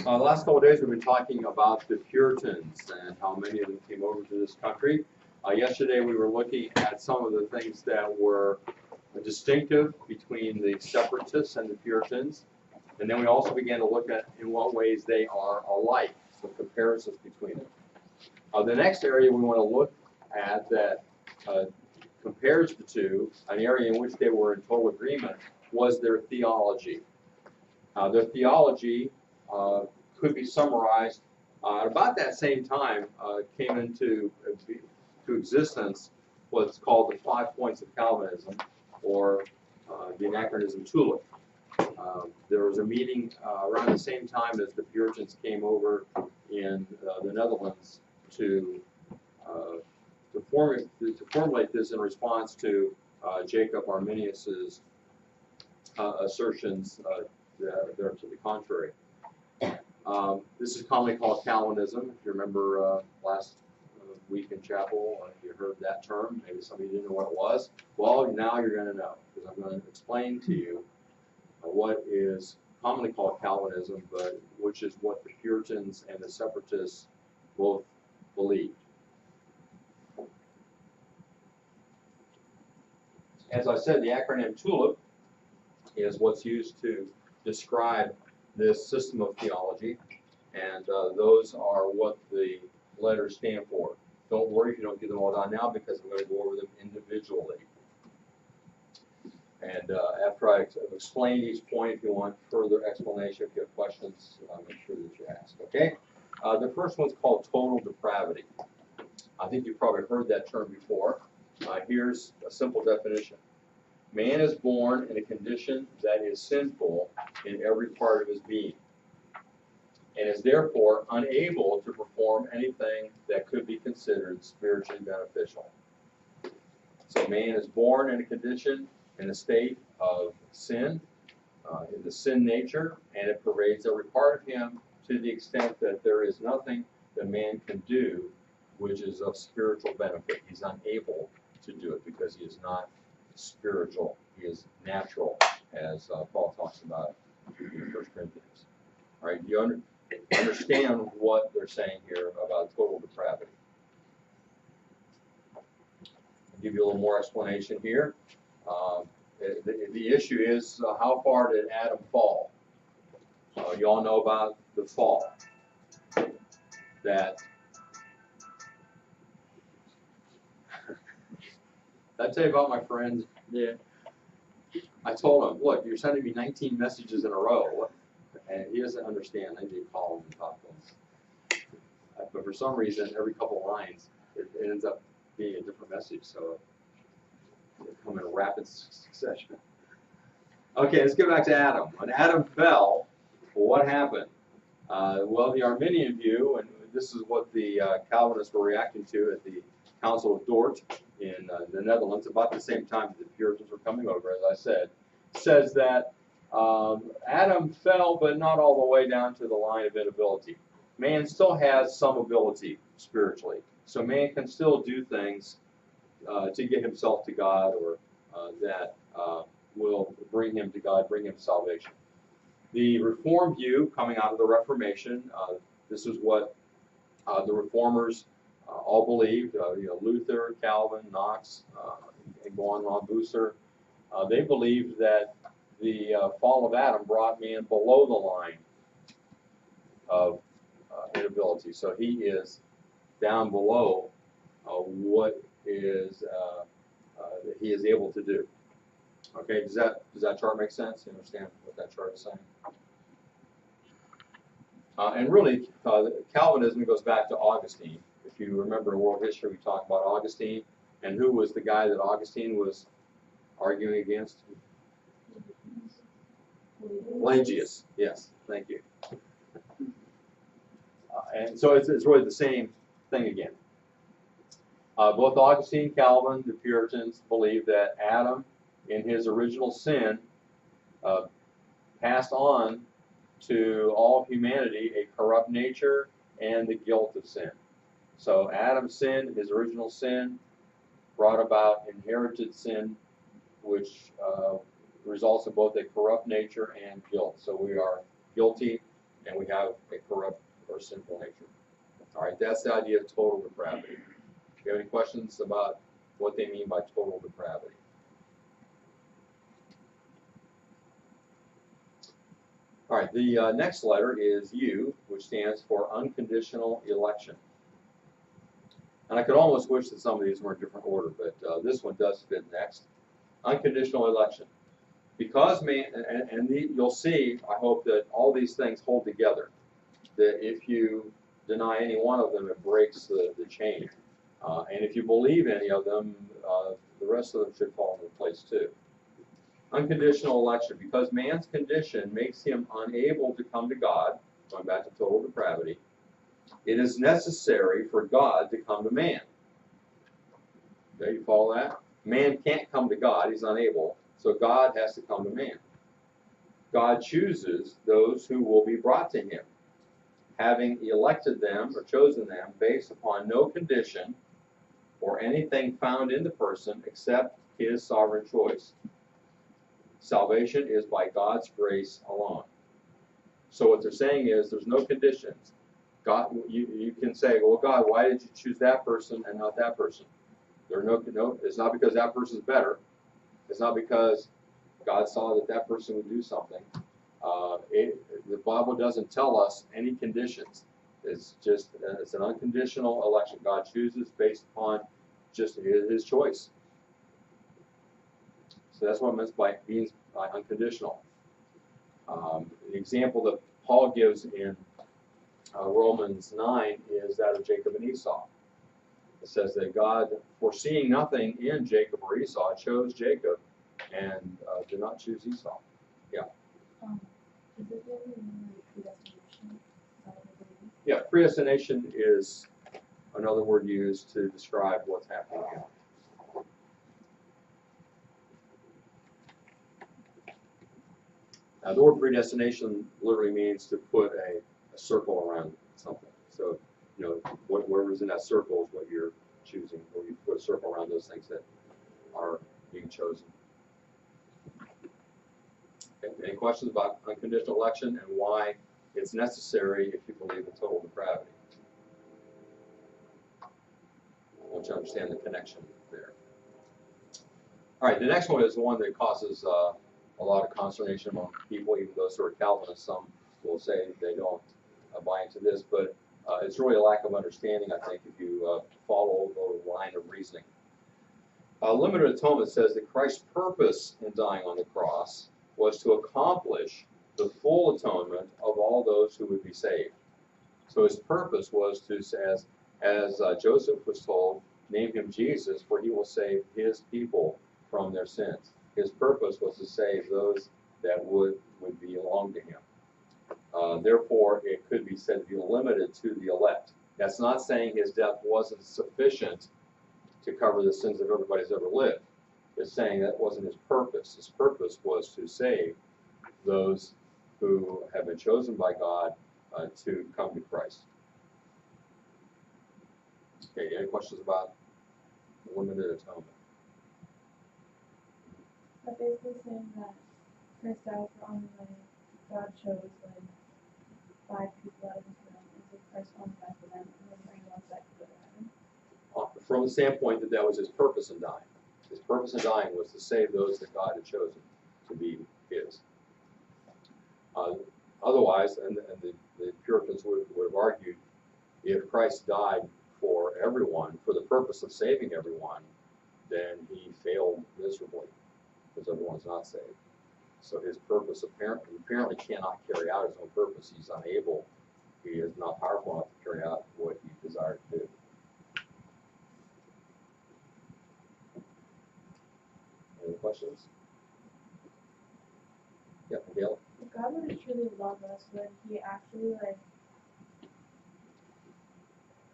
The last couple of days we've been talking about the Puritans and how many of them came over to this country. Yesterday we were looking at some of the things that were distinctive between the Separatists and the Puritans. And then we also began to look at in what ways they are alike, some comparisons between them. The next area we want to look at that compares the two, an area in which they were in total agreement, was their theology. Their theology could be summarized at about that same time came into existence what's called the 5 points of Calvinism, or the anachronism tulip. There was a meeting around the same time as the Puritans came over in the Netherlands to formulate this in response to Jacob Arminius's assertions that are to the contrary. This is commonly called Calvinism. If you remember last week in chapel, you heard that term. Maybe some of you didn't know what it was. Well, now you're going to know, because I'm going to explain to you what is commonly called Calvinism, but which is what the Puritans and the Separatists both believed. As I said, the acronym TULIP is what's used to describe this system of theology, and those are what the letters stand for. Don't worry if you don't get them all down now, because I'm going to go over them individually. And after I explain each point, if you want further explanation, if you have questions, make sure that you ask. Okay? The first one's called total depravity. I think you've probably heard that term before. Here's a simple definition. Man is born in a condition that is sinful in every part of his being, and is therefore unable to perform anything that could be considered spiritually beneficial. So man is born in a condition, in a state of sin, in the sin nature, and it pervades every part of him to the extent that there is nothing that man can do which is of spiritual benefit. He's unable to do it because he is not spiritual. He is natural, as Paul talks about in 1 Corinthians. All right, do you understand what they're saying here about total depravity? I'll give you a little more explanation here. The issue is how far did Adam fall? You all know about the fall. That Did I tell you about my friend? Yeah. I told him, look, you're sending me 19 messages in a row. And he doesn't understand. I need to call him and talk to him. But for some reason, every couple of lines, it ends up being a different message. So they come in a rapid succession. Okay, let's get back to Adam. When Adam fell, what happened? Well, the Arminian view, and this is what the Calvinists were reacting to at the Council of Dort in the Netherlands, about the same time that the Puritans were coming over, as I said, says that Adam fell, but not all the way down to the line of inability. Man still has some ability spiritually, so man can still do things to get himself to God, or that will bring him to God, bring him salvation. The Reformed view, coming out of the Reformation, this is what the Reformers all believed. Luther, Calvin, Knox, and go on Bucer. They believed that the fall of Adam brought man below the line of inability. So he is down below what is he is able to do. Okay, does that chart make sense? You understand what that chart is saying? And really, Calvinism goes back to Augustine. If you remember in world history, we talked about Augustine, and who was the guy that Augustine was arguing against? Pelagius. Yes, thank you. And so it's really the same thing again. Both Augustine, Calvin, the Puritans believed that Adam, in his original sin, passed on to all of humanity a corrupt nature and the guilt of sin. So Adam's sin, his original sin, brought about inherited sin, which results in both a corrupt nature and guilt. So we are guilty and we have a corrupt or sinful nature. All right, that's the idea of total depravity. Do you have any questions about what they mean by total depravity? All right, the next letter is U, which stands for unconditional election. And I could almost wish that some of these were in different order, but this one does fit next. Unconditional election. Because man, you'll see, I hope that all these things hold together. That if you deny any one of them, it breaks the chain. And if you believe any of them, the rest of them should fall into place too. Unconditional election. Because man's condition makes him unable to come to God, going back to total depravity, it is necessary for God to come to man. Okay, you follow that? Man can't come to God. He's unable. So God has to come to man. God chooses those who will be brought to him, having elected them or chosen them based upon no condition or anything found in the person except his sovereign choice. Salvation is by God's grace alone. So what they're saying is there's no conditions. God, you can say, well, God, why did you choose that person and not that person? There are no. It's not because that person's better. It's not because God saw that that person would do something. The Bible doesn't tell us any conditions. It's just it's an unconditional election. God chooses based upon just his choice. So that's what it means by unconditional. The example that Paul gives in Romans 9 is that of Jacob and Esau. It says that God, foreseeing nothing in Jacob or Esau, chose Jacob and did not choose Esau. Yeah. Is it really predestination? Yeah, predestination is another word used to describe what's happening now. Now, the word predestination literally means to put a circle around something. So, you know, whatever's in that circle is what you're choosing, or you put a circle around those things that are being chosen. Okay, any questions about unconditional election and why it's necessary if you believe in total depravity? I want you to understand the connection there. All right, the next one is the one that causes a lot of consternation among people, even those who are Calvinists. Some will say they don't buy into this, but it's really a lack of understanding, I think, if you follow the line of reasoning. Limited atonement says that Christ's purpose in dying on the cross was to accomplish the full atonement of all those who would be saved. So his purpose was to, as Joseph was told, name him Jesus, for he will save his people from their sins. His purpose was to save those that would belong to him. Therefore, it could be said to be limited to the elect. That's not saying his death wasn't sufficient to cover the sins of everybody who's ever lived. It's saying that wasn't his purpose. His purpose was to save those who have been chosen by God to come to Christ. Okay, any questions about limited atonement? But basically saying that Christ died for only God chose 5 people out of his realm, and so Christ only died for them, and then bring ones that could go to heaven. From the standpoint that was his purpose in dying. His purpose in dying was to save those that God had chosen to be his. Otherwise, and the Puritans would have argued, if Christ died for everyone, for the purpose of saving everyone, then he failed miserably, because everyone's not saved. So his purpose apparently cannot carry out his own purpose. He's unable, he is not powerful enough to carry out what he desired to do. Any questions? Yeah, Gail? If God would have truly loved us, would he actually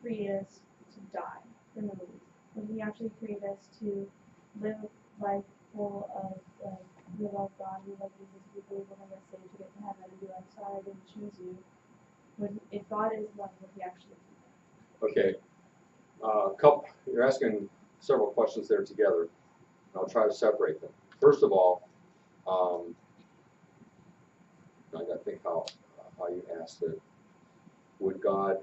create us to die for no reason? Would he actually create us to live life full of we love God, we love Jesus, we believe we'll never saved to get to heaven, and be like, sorry, I didn't choose you? If God is love, would he actually do that? Okay. You're asking several questions there together. I'll try to separate them. First of all, I got to think how you asked it. Would God?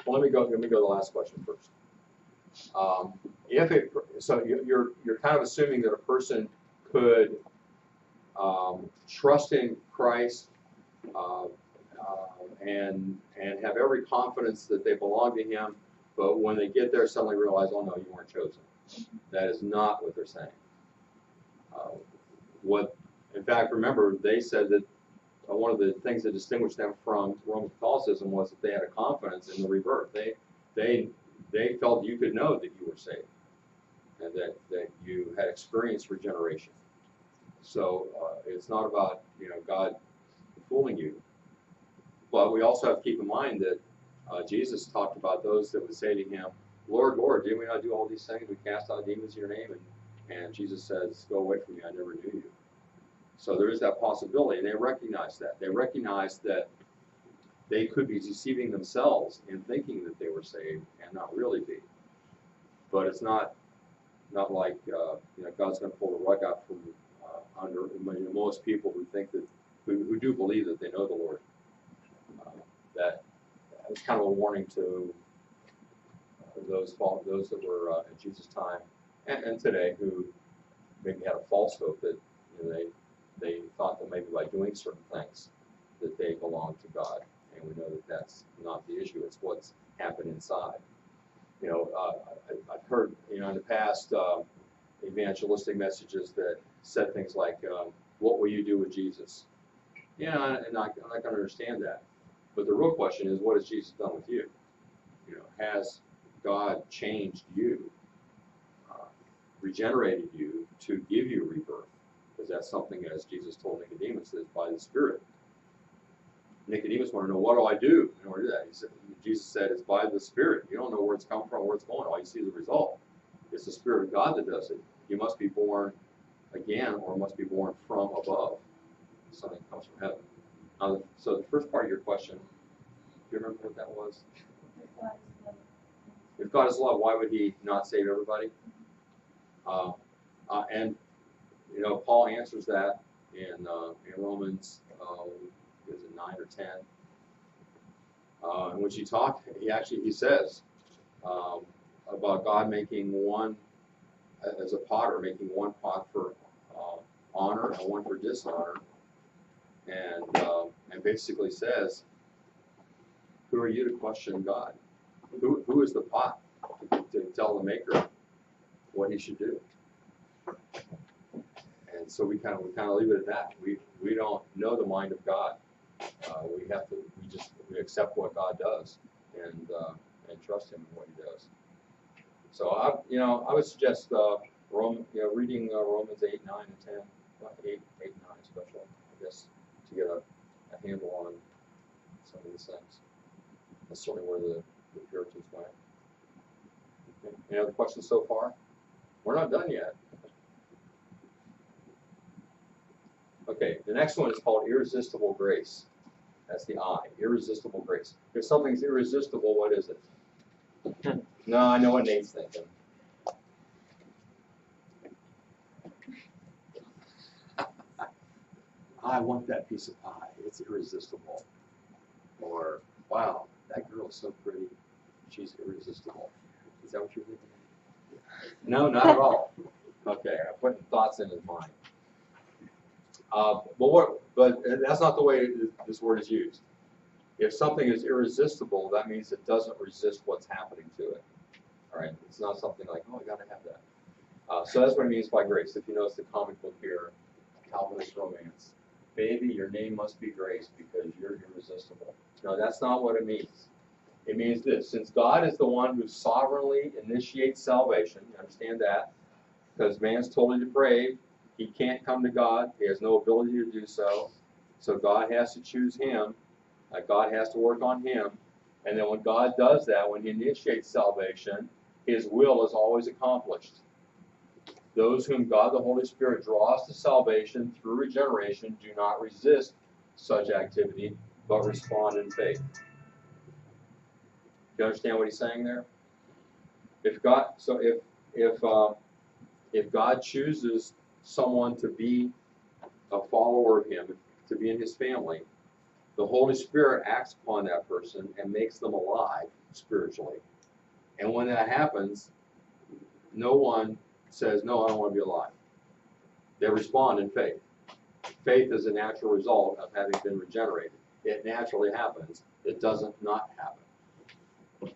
Well, let me go to the last question first. So you're kind of assuming that a person could trust in Christ and have every confidence that they belong to Him, but when they get there, suddenly realize, oh no, you weren't chosen. That is not what they're saying. In fact, remember, they said that one of the things that distinguished them from Roman Catholicism was that they had a confidence in the rebirth. They felt you could know that you were saved and that you had experienced regeneration. So it's not about God fooling you, but we also have to keep in mind that Jesus talked about those that would say to Him, "Lord, Lord, did we not do all these things? We cast out demons in Your name." And Jesus says, "Go away from me, I never knew you." So there is that possibility, and they recognize that. They recognize that they could be deceiving themselves in thinking that they were saved and not really be. But it's not like God's going to pull the rug out from under most people who think that who do believe that they know the Lord. That was kind of a warning to those that were in Jesus' time and today who maybe had a false hope that they thought that maybe by doing certain things that they belong to God, and we know that that's not the issue. It's what's happened inside. I've heard in the past evangelistic messages that said things like, "What will you do with Jesus?" And I'm not going to understand that. But the real question is, what has Jesus done with you? Has God changed you, regenerated you to give you rebirth? Because that's something, as Jesus told Nicodemus, is by the Spirit. Nicodemus wanted to know, what do I do in order to do that? Jesus said, it's by the Spirit. You don't know where it's come from, where it's going. All you see is the result. It's the Spirit of God that does it. You must be born again, or must be born from above. Something comes from heaven. So the first part of your question, do you remember what that was? If God is love, why would He not save everybody? And Paul answers that in Romans, is it 9 or 10? In which he says about God making one as a potter, making one pot for honor and one for dishonor, and basically says, who are you to question God? Who is the pot to tell the maker what he should do? And so we kind of leave it at that. We don't know the mind of God. We accept what God does and trust Him in what He does. So I would suggest reading Romans 8, 9, and 10, 8, 9 especially, I guess, to get a handle on some of these things. That's certainly where the Puritans went. Okay. Any other questions so far? We're not done yet. Okay, the next one is called irresistible grace. That's the I, irresistible grace. If something's irresistible, what is it? No, I know what Nate's thinking. I want that piece of pie. It's irresistible. Or, wow, that girl is so pretty. She's irresistible. Is that what you're thinking? No, not at all. Okay, I'm putting thoughts in his mind. But that's not the way this word is used. If something is irresistible, that means it doesn't resist what's happening to it. All right, it's not something like, oh, I got to have that. So that's what it means by grace. If you notice the comic book here, Calvinist romance, baby, your name must be Grace because you're irresistible. No, that's not what it means. It means this: since God is the one who sovereignly initiates salvation, you understand that? Because man's totally depraved. He can't come to God. He has no ability to do so. So God has to choose him. God has to work on him. And then when God does that, when He initiates salvation, His will is always accomplished. Those whom God the Holy Spirit draws to salvation through regeneration do not resist such activity, but respond in faith. Do you understand what he's saying there? If God chooses someone to be a follower of Him, to be in His family, the Holy Spirit acts upon that person and makes them alive spiritually. And when that happens, no one says, no, I don't want to be alive. They respond in faith. Faith is a natural result of having been regenerated. It naturally happens. It doesn't not happen.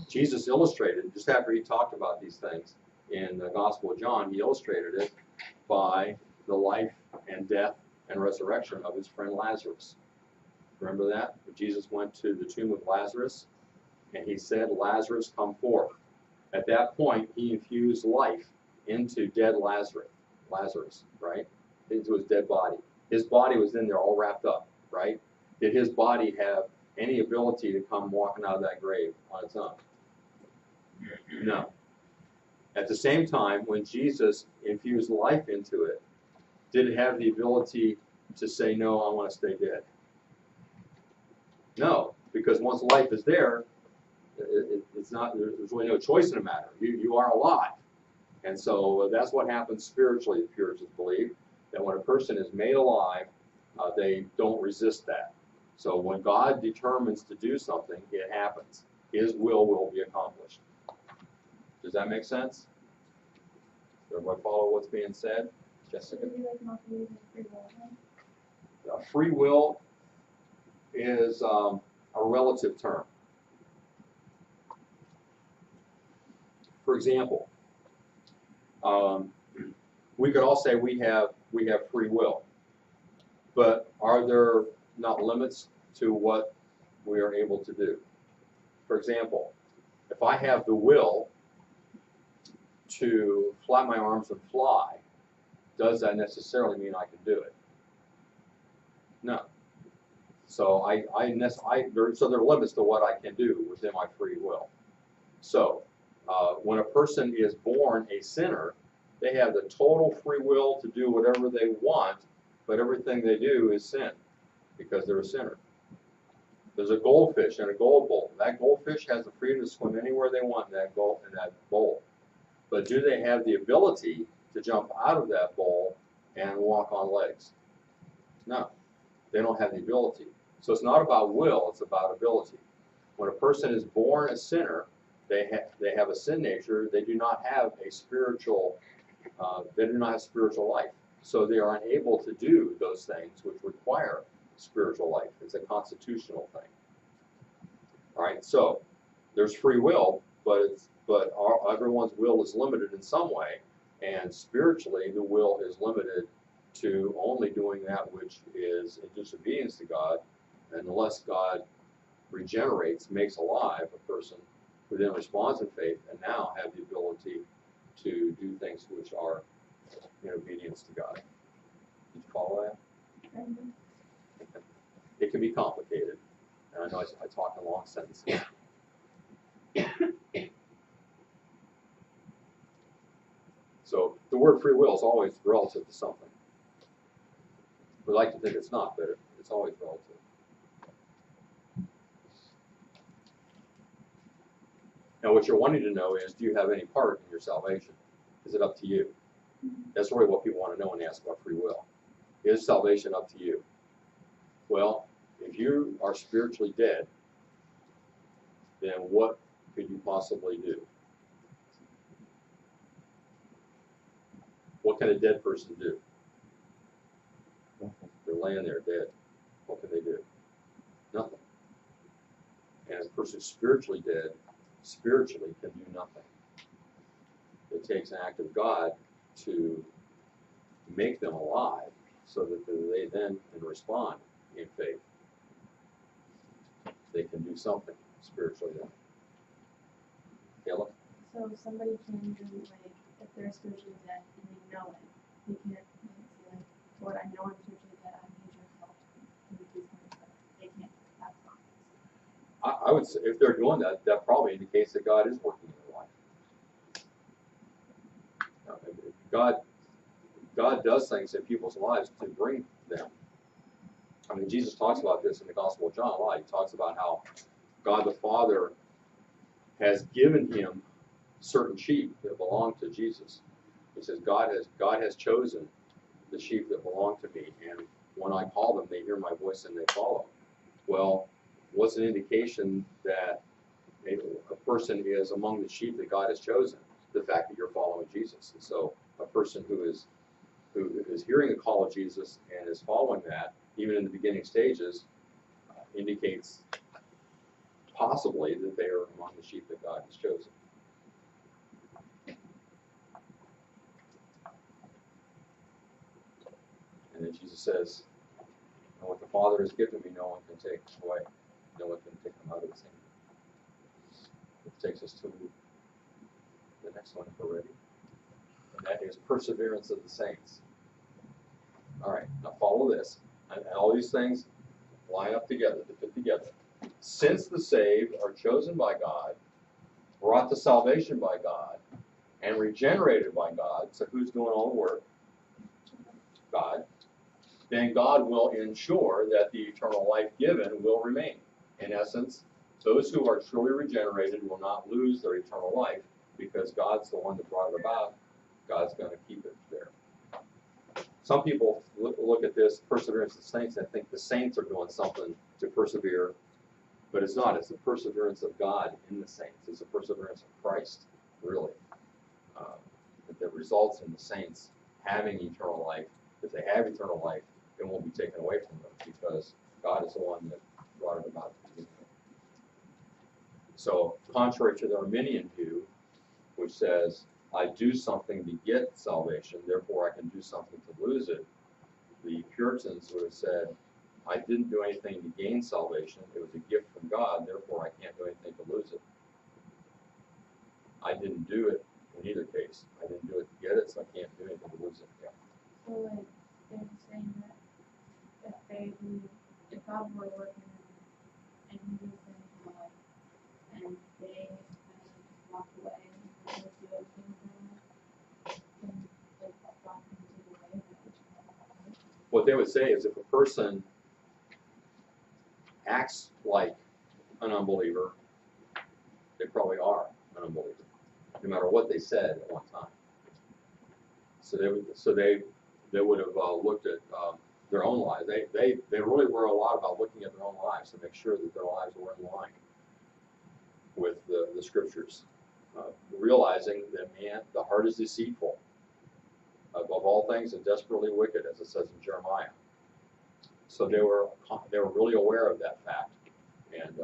Jesus illustrated, just after he talked about these things in the Gospel of John, he illustrated it by the life and death and resurrection of his friend Lazarus. Remember that? When Jesus went to the tomb of Lazarus, and he said, Lazarus, come forth. At that point, he infused life into dead Lazarus, right? Into his dead body. His body was in there all wrapped up, right? Did his body have any ability to come walking out of that grave on its own? No. At the same time, when Jesus infused life into it, did it have the ability to say, no, I want to stay dead? No, because once life is there, it's not. There's really no choice in the matter. You are alive. And so that's what happens spiritually, the Puritans believe, that when a person is made alive, they don't resist that. So when God determines to do something, it happens. His will be accomplished. Does that make sense? Does everybody follow what's being said? Jessica? Would you like not believe in free will then? Free will is a relative term. For example, we could all say we have free will, but are there not limits to what we are able to do? For example, if I have the will to flap my arms and fly, does that necessarily mean I can do it? No. So so there are limits to what I can do within my free will. So when a person is born a sinner, they have the total free will to do whatever they want, but everything they do is sin because they're a sinner. There's a goldfish in a gold bowl. That goldfish has the freedom to swim anywhere they want in that bowl. But do they have the ability to jump out of that bowl and walk on legs? No. They don't have the ability. So it's not about will, it's about ability. When a person is born a sinner, they have a sin nature. They do not have a spiritual life. So they are unable to do those things which require spiritual life. It's a constitutional thing. All right. So there's free will, but everyone's will is limited in some way, and spiritually the will is limited to only doing that which is in disobedience to God, and unless God regenerates, makes alive a person who then responds in faith and now have the ability to do things which are in obedience to God. Did you follow that? Mm-hmm. It can be complicated, and I know I talk in long sentences. So the word free will is always relative to something. We like to think it's not, but it's always relative. Now what you're wanting to know is, do you have any part in your salvation? Is it up to you? That's really what people want to know when they ask about free will. Is salvation up to you? Well, if you are spiritually dead, then what could you possibly do? What can a dead person do? They're laying there dead. What can they do? Nothing. And a person spiritually dead, spiritually can do nothing. It takes an act of God to make them alive so that they then can respond in faith. They can do something spiritually then. Kayla? So somebody can do, like, if they're spiritually dead and they know it, they can't say, like, Lord, I know I'm spiritually dead, I need your help. Can you please come and They can't. That's not. I would say if they're doing that, that probably indicates that God is working in their life. God does things in people's lives to bring them. I mean, Jesus talks about this in the Gospel of John a lot. He talks about how God the Father has given him certain sheep that belong to Jesus. He says, God has chosen the sheep that belong to me, and when I call them, they hear my voice and they follow. Well, what's an indication that a person is among the sheep that God has chosen? The fact that you're following Jesus. And so a person who is hearing the call of Jesus and is following that, even in the beginning stages, indicates possibly that they are among the sheep that God has chosen. And then Jesus says, and what the Father has given me, no one can take away. No one can take them out of his hand. Which takes us to the next one if we're ready. And that is perseverance of the saints. All right, now follow this. And all these things line up together, to fit together. Since the saved are chosen by God, brought to salvation by God, and regenerated by God, so who's doing all the work? God. Then God will ensure that the eternal life given will remain. In essence, those who are truly regenerated will not lose their eternal life because God's the one that brought it about. God's going to keep it there. Some people look at this perseverance of the saints and think the saints are doing something to persevere, but it's not. It's the perseverance of God in the saints. It's the perseverance of Christ, really, that results in the saints having eternal life. If they have eternal life, it won't be taken away from them because God is the one that brought it about. So, contrary to the Arminian view, which says, I do something to get salvation, therefore I can do something to lose it, the Puritans would have said, I didn't do anything to gain salvation, it was a gift from God, therefore I can't do anything to lose it. I didn't do it in either case. I didn't do it to get it, so I can't do anything to lose it. Yeah. So like they're saying that if God were working and he was in life and they kind of walk away and would do everything in their life, then like God can take away that eternal life. What they would say is if a person acts like an unbeliever, they probably are an unbeliever, no matter what they said at one time. So they would have looked at their own lives. They really were a lot about looking at their own lives to make sure that their lives were in line with the scriptures, realizing that the heart is deceitful above all things and desperately wicked, as it says in Jeremiah. So they were really aware of that fact, and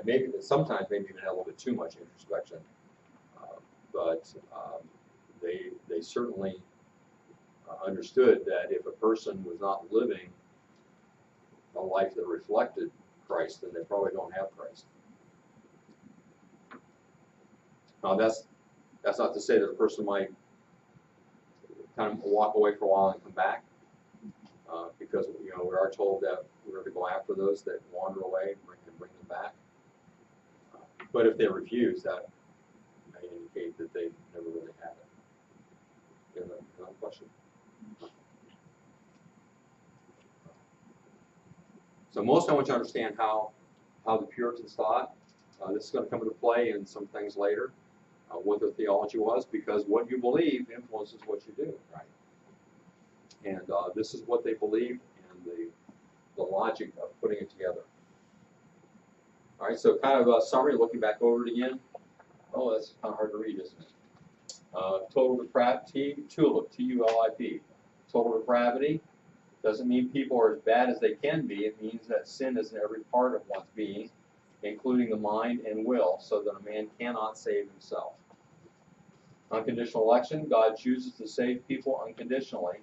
maybe sometimes maybe even had a little bit too much introspection, but they certainly understood that if a person was not living a life that reflected Christ, then they probably don't have Christ. Now that's not to say that a person might kind of walk away for a while and come back, because we are told that we're to go after those that wander away and bring them back. But if they refuse, that may indicate that they never really had it. You have another question? So most I want you to understand how the Puritans thought. This is going to come into play in some things later, what their theology was, because what you believe influences what you do, right? And this is what they believed and the logic of putting it together. All right, so kind of a summary, looking back over it again. Oh, that's kind of hard to read, isn't it? Total depravity, TULIP, T-U-L-I-P. Total depravity doesn't mean people are as bad as they can be. It means that sin is in every part of one's being, including the mind and will, so that a man cannot save himself. Unconditional election, God chooses to save people unconditionally.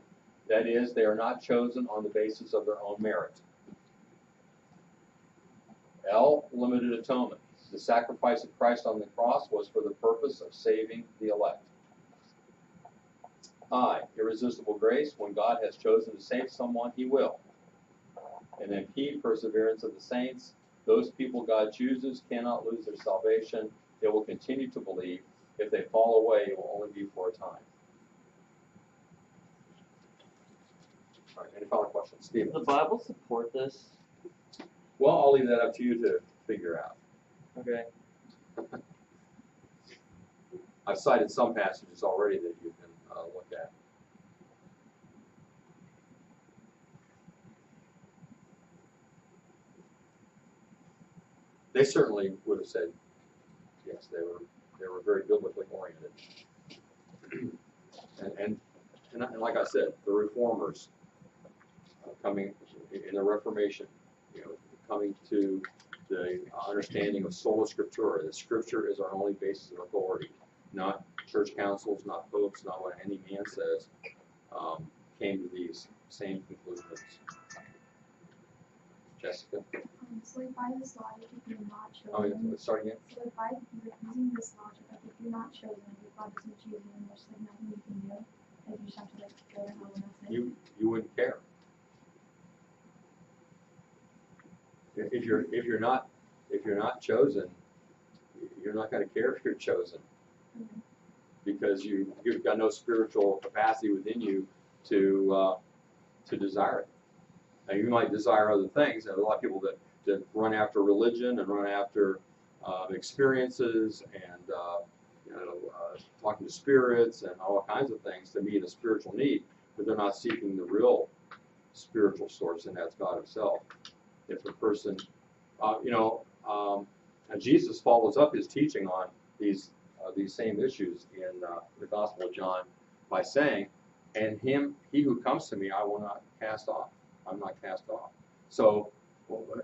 That is, they are not chosen on the basis of their own merit. L, limited atonement. The sacrifice of Christ on the cross was for the purpose of saving the elect. I, irresistible grace. When God has chosen to save someone, he will. And then P, perseverance of the saints. Those people God chooses cannot lose their salvation. They will continue to believe. If they fall away, it will only be for a time. All right, any final questions? Stephen? Does the Bible support this? Well, I'll leave that up to you to figure out. Okay. I've cited some passages already that you can look at. They certainly would have said, yes, they were very biblically oriented. And like I said, the reformers coming in the Reformation, coming to the understanding of sola scriptura, that Scripture is our only basis of authority, not church councils, not popes, not what any man says, came to these same conclusions. Jessica? So if by this logic, if you're not chosen, Oh, yeah, let's start again. so if by using this logic, like if you're not chosen, if God doesn't choose you, and there's like nothing you can do, like you just have to like go to hell and that's it. You wouldn't care. If you're not chosen, you're not going to care if you're chosen, because you've got no spiritual capacity within you to desire it. Now you might desire other things. There are a lot of people that run after religion and run after experiences and talking to spirits and all kinds of things to meet a spiritual need, but they're not seeking the real spiritual source, and that's God Himself. If a person, and Jesus follows up His teaching on these same issues in the Gospel of John by saying, "And he who comes to me, I will not cast off. I'm not cast off." So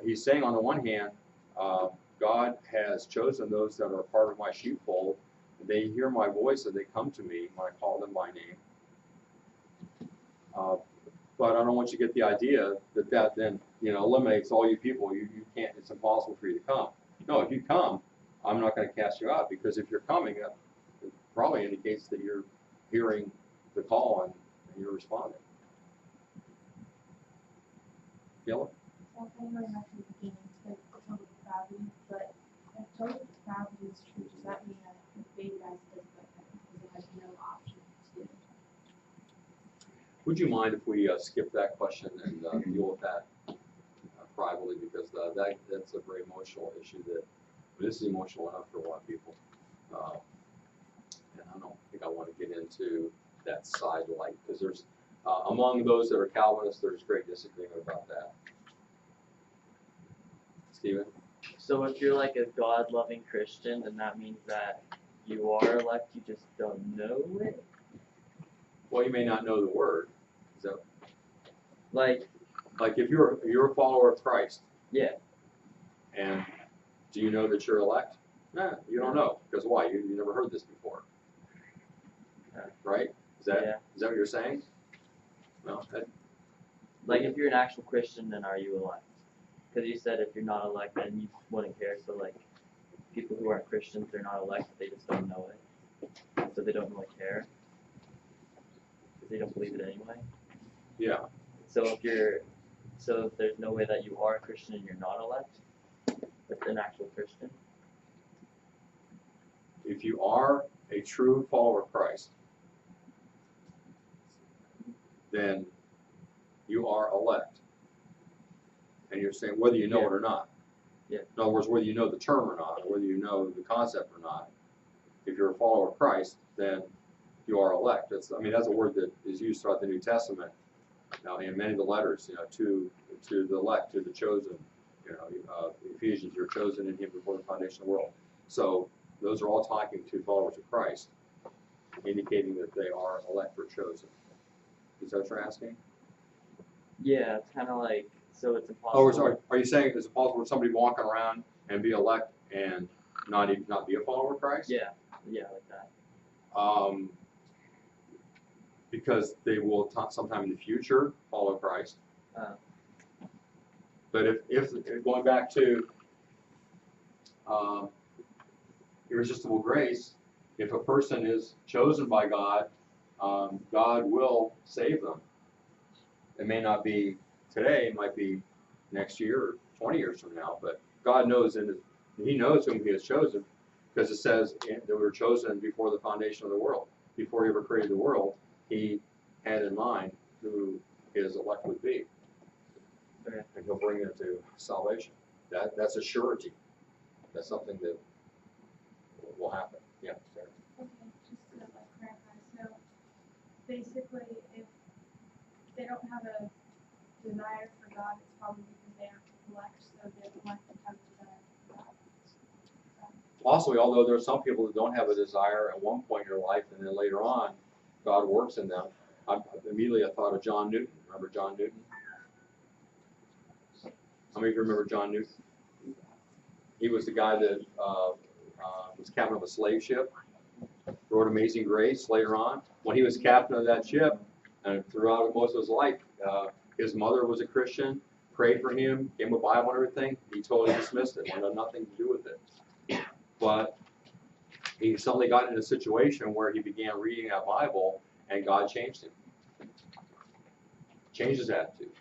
He's saying, on the one hand, God has chosen those that are part of my sheepfold. They hear my voice and they come to me when I call them by name. But I don't want you to get the idea that then eliminates all you people. You can't. It's impossible for you to come. No, if you come, I'm not going to cast you out, because if you're coming, it probably indicates that you're hearing the call and you're responding. Gilla? So I know you mentioned the beginning to total depravity, but if total depravity is true, does that mean that the baby guys does like that because it has no option to? Would you mind if we skip that question and deal with that privately, because that's a very emotional issue. This is emotional enough for a lot of people, and I don't think I want to get into that side light, because there's among those that are Calvinists, there's great disagreement about that. Stephen? So if you're like a God-loving Christian, then that means that you are elect, you just don't know it? Well, you may not know the word. Is that Like, if you're a follower of Christ? yeah. And do you know that you're elect? Nah, you don't know. Because why? You never heard this before. Right? Is that what you're saying? No. Like, if you're an actual Christian, then are you elect? Because you said if you're not elect, then you wouldn't care. So, like, people who aren't Christians, they're not elect, they just don't know it. So they don't really care. Because they don't believe it anyway. Yeah. So if there's no way that you are a Christian and you're not elect, but an actual Christian. If you are a true follower of Christ, then you are elect. And you're saying whether you know it or not. Yeah. In other words, whether you know the term or not, or whether you know the concept or not. If you're a follower of Christ, then you are elect. That's a word that is used throughout the New Testament. Now, in many of the letters, to the elect, to the chosen. Ephesians, you're chosen in Him before the foundation of the world. So those are all talking to followers of Christ, indicating that they are elect or chosen. Is that what you're asking? Yeah, it's kind of like, so it's impossible. Oh, sorry. Are you saying it's possible for somebody walking around and be elect and not be a follower of Christ? Yeah, like that. Because they will sometime in the future follow Christ. But if going back to irresistible grace, if a person is chosen by God, God will save them. It may not be today, it might be next year or 20 years from now, but God knows, He knows whom He has chosen, because it says that we were chosen before the foundation of the world. Before He ever created the world, He had in mind who His elect would be. Okay. And He'll bring them to salvation. That's a surety. That's something that will happen. Yeah, Sarah. Okay, just to clarify, so basically if they don't have a desire for God, it's probably because they aren't elect, so they're elect to have a desire for God. possibly, although there are some people that don't have a desire at one point in their life, and then later on, God works in them. Immediately I thought of John Newton. Remember John Newton? How many of you remember John Newton? He was the guy that was captain of a slave ship, wrote Amazing Grace later on. When he was captain of that ship, and throughout most of his life, his mother was a Christian, prayed for him, gave him a Bible and everything. He totally dismissed it, wanted nothing to do with it. But he suddenly got in a situation where he began reading that Bible, and God changed him. Changed his attitude.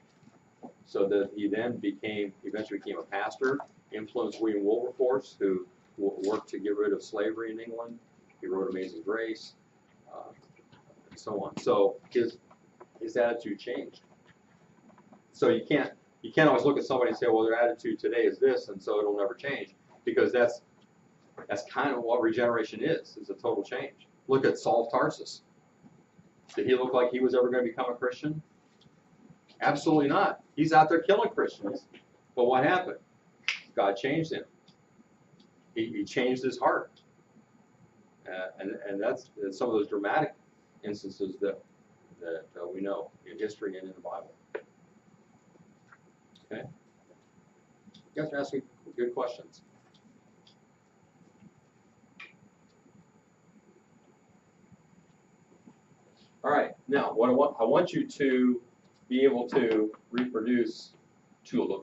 So that he then eventually became a pastor, influenced William Wilberforce, who worked to get rid of slavery in England. He wrote Amazing Grace, and so on. So his attitude changed. So you can't always look at somebody and say, well, their attitude today is this, and so it'll never change, because that's kind of what regeneration is a total change. Look at Saul of Tarsus. Did he look like he was ever going to become a Christian? Absolutely not. He's out there killing Christians. But what happened? God changed him. He changed his heart. And that's some of those dramatic instances that we know in history and in the Bible. Okay? You guys are asking good questions. All right. Now, what I want you to be able to reproduce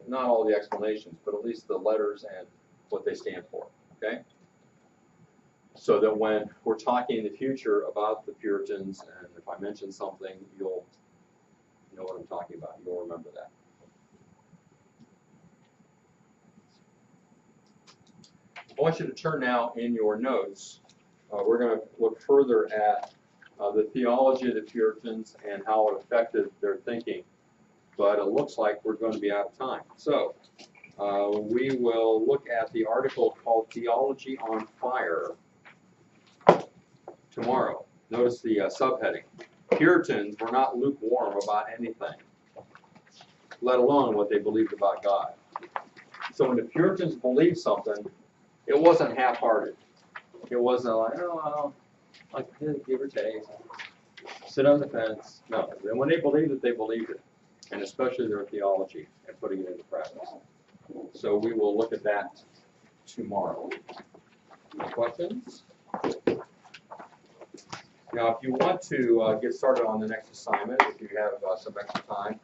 not all the explanations, but at least the letters and what they stand for. Okay? So that when we're talking in the future about the Puritans, and if I mention something, you'll know what I'm talking about. You'll remember that. I want you to turn now in your notes. We're going to look further at the theology of the Puritans and how it affected their thinking. But it looks like we're going to be out of time. So we will look at the article called Theology on Fire tomorrow. Notice the subheading. Puritans were not lukewarm about anything, let alone what they believed about God. So when the Puritans believed something, it wasn't half-hearted. It wasn't like, oh, well, give or take, sit on the fence. No, when they believed it, they believed it, and especially their theology and putting it into practice. So we will look at that tomorrow. Questions? Now, if you want to get started on the next assignment, if you have some extra time,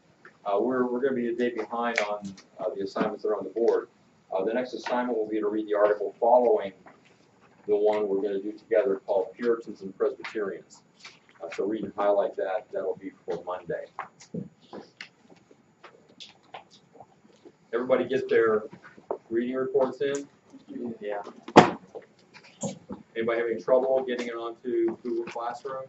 we're going to be a day behind on the assignments that are on the board. The next assignment will be to read the article following the one we're going to do together called Puritans and Presbyterians. So read and highlight that. That'll be for Monday. Everybody get their reading reports in? Yeah. Anybody having trouble getting it onto Google Classroom?